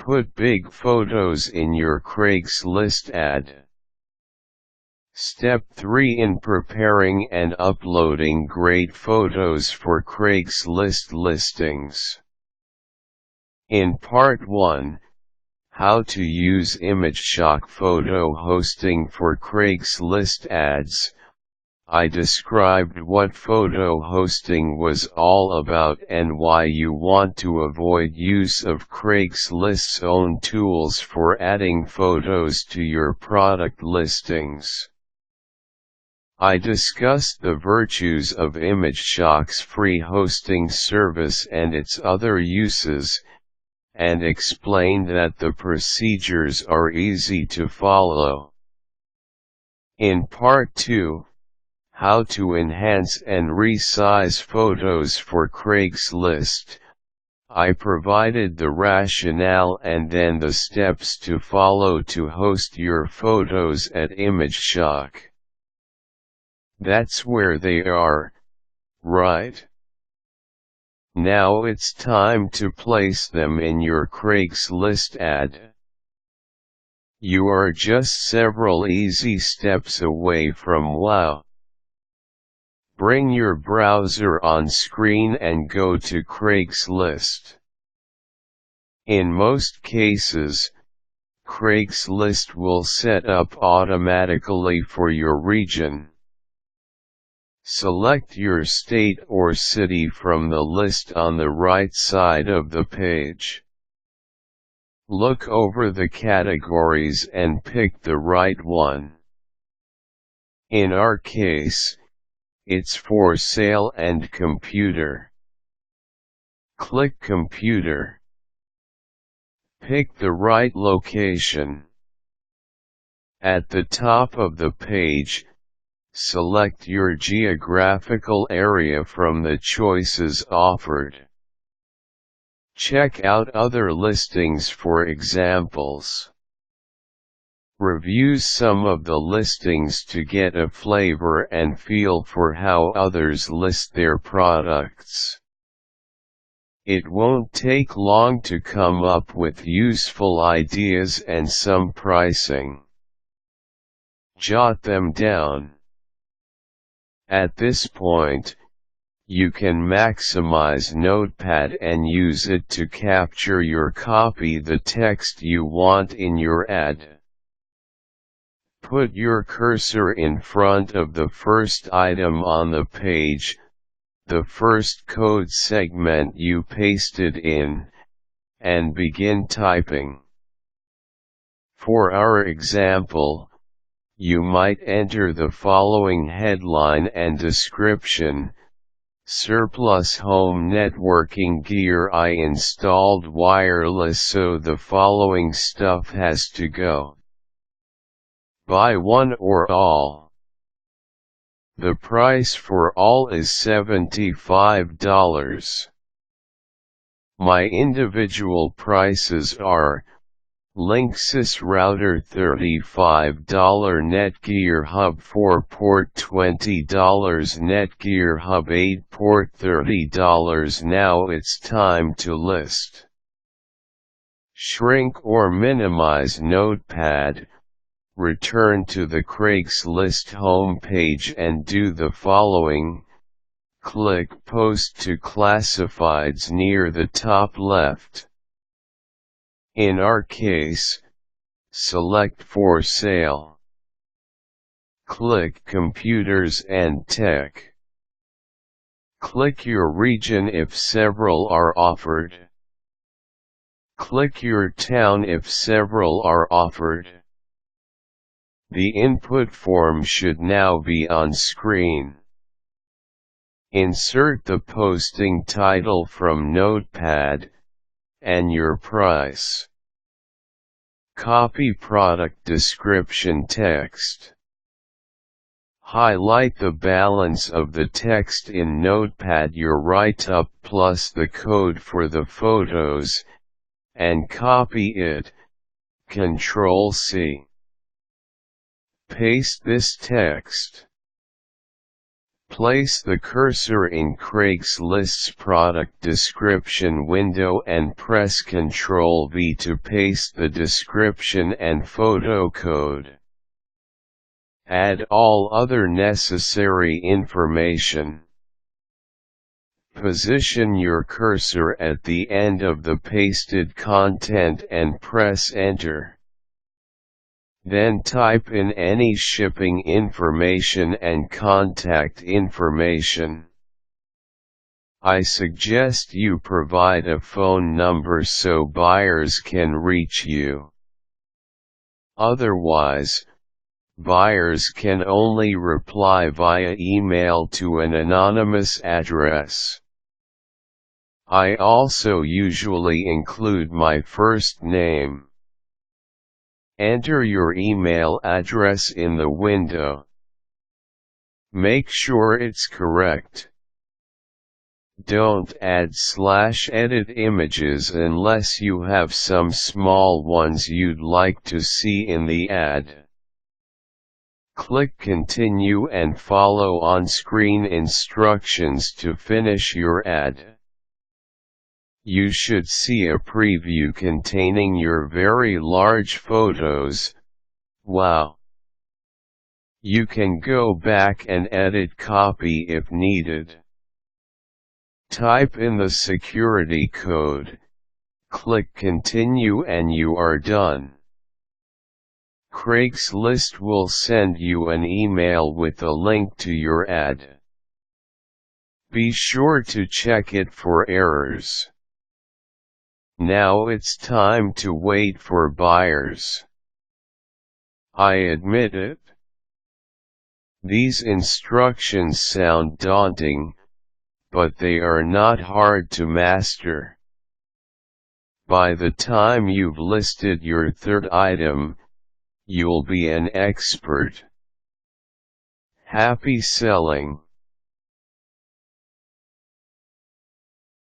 Put big photos in your Craigslist ad. Step 3 in preparing and uploading great photos for Craigslist listings. In Part 1, How to use ImageShack photo hosting for Craigslist ads, I described what photo hosting was all about and why you want to avoid use of Craigslist's own tools for adding photos to your product listings. I discussed the virtues of ImageShack's free hosting service and its other uses, and explained that the procedures are easy to follow. In Part 2, How to enhance and resize photos for Craigslist, I provided the rationale and then the steps to follow to host your photos at ImageShack. That's where they are, right? Now it's time to place them in your Craigslist ad. You are just several easy steps away from wow. Bring your browser on screen and go to Craigslist. In most cases, Craigslist will set up automatically for your region. Select your state or city from the list on the right side of the page. Look over the categories and pick the right one. In our case, it's for sale and computer. Click Computer. Pick the right location. At the top of the page, select your geographical area from the choices offered. Check out other listings for examples. Review some of the listings to get a flavor and feel for how others list their products. It won't take long to come up with useful ideas and some pricing. Jot them down. At this point, you can maximize Notepad and use it to capture or copy the text you want in your ad. Put your cursor in front of the first item on the page, the first code segment you pasted in, and begin typing. For our example, you might enter the following headline and description: surplus home networking gear. I installed wireless, so the following stuff has to go. Buy one or all. The price for all is $75. My individual prices are: Linksys router $35, Netgear Hub 4-port $20, Netgear Hub 8-port $30. Now it's time to list. Shrink or minimize Notepad. Return to the Craigslist home page and do the following. Click Post to Classifieds near the top left. In our case, select For Sale. Click Computers and Tech. Click your region if several are offered. Click your town if several are offered. The input form should now be on screen. Insert the posting title from Notepad, and your price. Copy product description text. Highlight the balance of the text in Notepad, your write-up plus the code for the photos, and copy it. Ctrl+C. Paste this text. Place the cursor in Craigslist's product description window and press Ctrl+V to paste the description and photo code. Add all other necessary information. Position your cursor at the end of the pasted content and press Enter. Then type in any shipping information and contact information. I suggest you provide a phone number so buyers can reach you. Otherwise, buyers can only reply via email to an anonymous address. I also usually include my first name. Enter your email address in the window. Make sure it's correct. Don't add/edit images unless you have some small ones you'd like to see in the ad. Click Continue and follow on-screen instructions to finish your ad. You should see a preview containing your very large photos. Wow! You can go back and edit copy if needed. Type in the security code, click Continue and you are done. Craigslist will send you an email with a link to your ad. Be sure to check it for errors. Now it's time to wait for buyers. I admit it. These instructions sound daunting, but they are not hard to master. By the time you've listed your third item, you'll be an expert. Happy selling!